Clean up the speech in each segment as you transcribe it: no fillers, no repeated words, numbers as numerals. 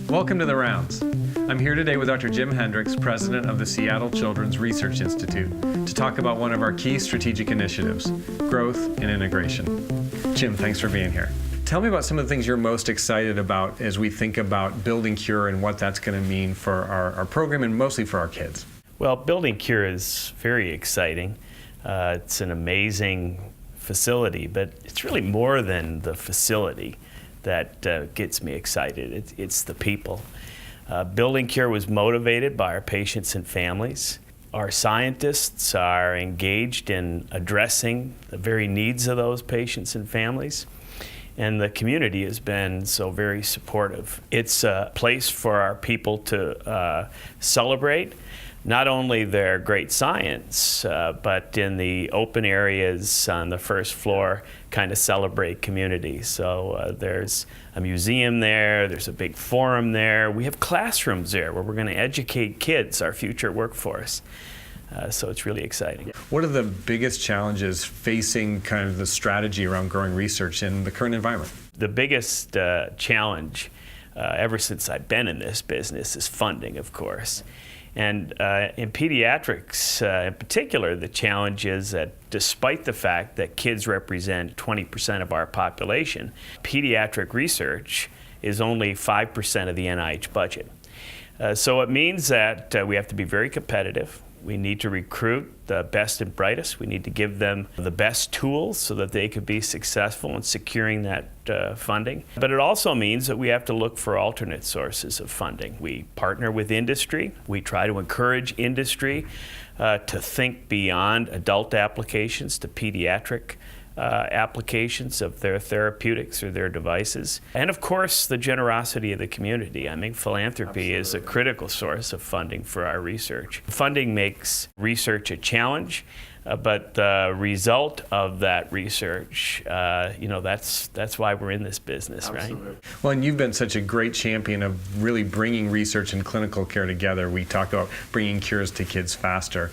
Welcome to The Rounds. I'm here today with Dr. Jim Hendricks, president of the Seattle Children's Research Institute, to talk about one of our key strategic initiatives, growth and integration. Jim, thanks for being here. Tell me about some of the things you're most excited about as we think about building Cure and what that's going to mean for our program and mostly for our kids. Well, building Cure is very exciting. It's an amazing facility, but it's really more than the facility that gets me excited. It's the people. Building Cure was motivated by our patients and families. Our scientists are engaged in addressing the very needs of those patients and families. And the community has been so very supportive. It's a place for our people to celebrate not only their great science, but in the open areas on the first floor, kind of celebrate community. So there's a museum there, there's a big forum there. We have classrooms there where we're going to educate kids, our future workforce. So it's really exciting. What are the biggest challenges facing kind of the strategy around growing research in the current environment? The biggest challenge ever since I've been in this business is funding, of course. And in pediatrics in particular, the challenge is that despite the fact that kids represent 20% of our population, pediatric research is only 5% of the NIH budget. So it means that we have to be very competitive. We need to recruit the best and brightest. We need to give them the best tools so that they could be successful in securing that funding. But it also means that we have to look for alternate sources of funding. We partner with industry. We try to encourage industry to think beyond adult applications to pediatric applications of their therapeutics or their devices. And of course, the generosity of the community. I mean, philanthropy is a critical source of funding for our research. Funding makes research a challenge, but the result of that research, that's why we're in this business, Absolutely. Right? Well, and you've been such a great champion of really bringing research and clinical care together. We talked about bringing cures to kids faster.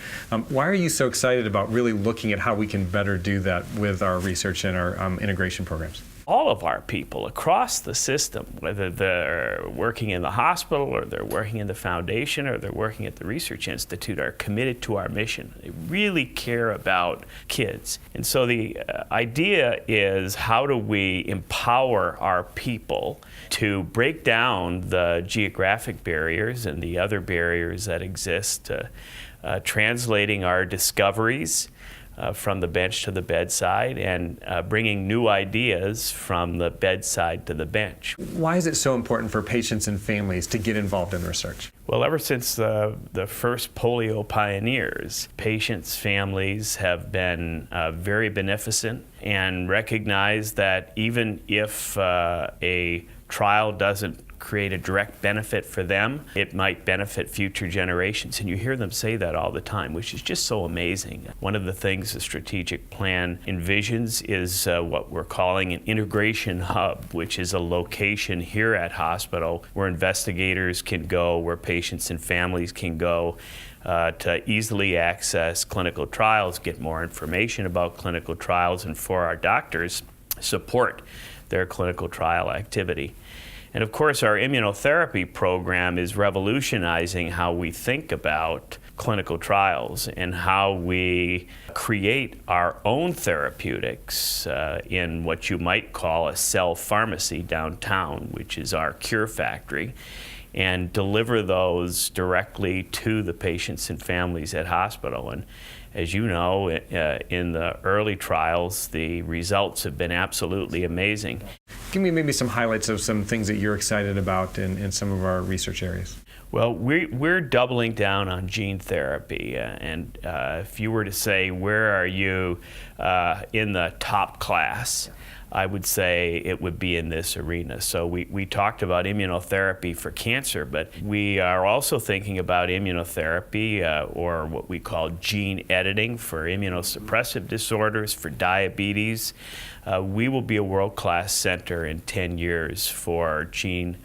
Why are you so excited about really looking at how we can better do that with our research and our integration programs? All of our people across the system, whether they're working in the hospital or they're working in the foundation or they're working at the Research Institute, are committed to our mission. They really care about kids. And so the idea is, how do we empower our people to break down the geographic barriers and the other barriers that exist, translating our discoveries from the bench to the bedside, and bringing new ideas from the bedside to the bench. Why is it so important for patients and families to get involved in research? Well, ever since the first polio pioneers, patients, families have been very beneficent and recognize that even if a trial doesn't create a direct benefit for them, it might benefit future generations. And you hear them say that all the time, which is just so amazing. One of the things the strategic plan envisions is what we're calling an integration hub, which is a location here at hospital where investigators can go, where patients and families can go to easily access clinical trials, get more information about clinical trials, and for our doctors, support their clinical trial activity. And of course, our immunotherapy program is revolutionizing how we think about clinical trials and how we create our own therapeutics in what you might call a cell pharmacy downtown, which is our Cure factory, and deliver those directly to the patients and families at hospital. And as you know, in the early trials, the results have been absolutely amazing. Give me maybe some highlights of some things that you're excited about in some of our research areas. Well, we're doubling down on gene therapy, and if you were to say, where are you in the top class, I would say it would be in this arena. So we talked about immunotherapy for cancer, but we are also thinking about immunotherapy or what we call gene editing for immunosuppressive disorders, for diabetes. We will be a world-class center in 10 years for gene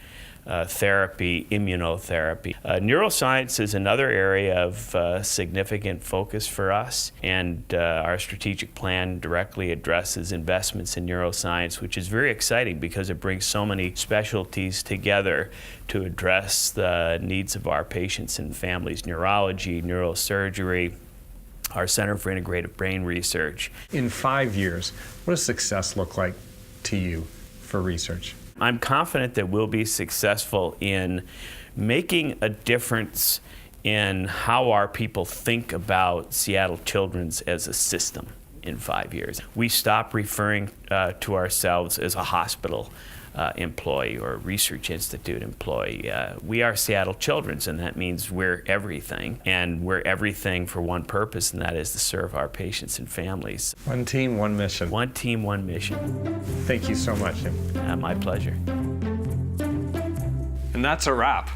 therapy, immunotherapy. Neuroscience is another area of significant focus for us, and our strategic plan directly addresses investments in neuroscience, which is very exciting because it brings so many specialties together to address the needs of our patients and families: neurology, neurosurgery, our Center for Integrative Brain Research. In 5 years, what does success look like to you for research? I'm confident that we'll be successful in making a difference in how our people think about Seattle Children's as a system in 5 years. We stop referring to ourselves as a hospital employee or a research institute employee. We are Seattle Children's, and that means we're everything. And we're everything for one purpose, and that is to serve our patients and families. One team, one mission. One team, one mission. Thank you so much, Jim. My pleasure. And that's a wrap.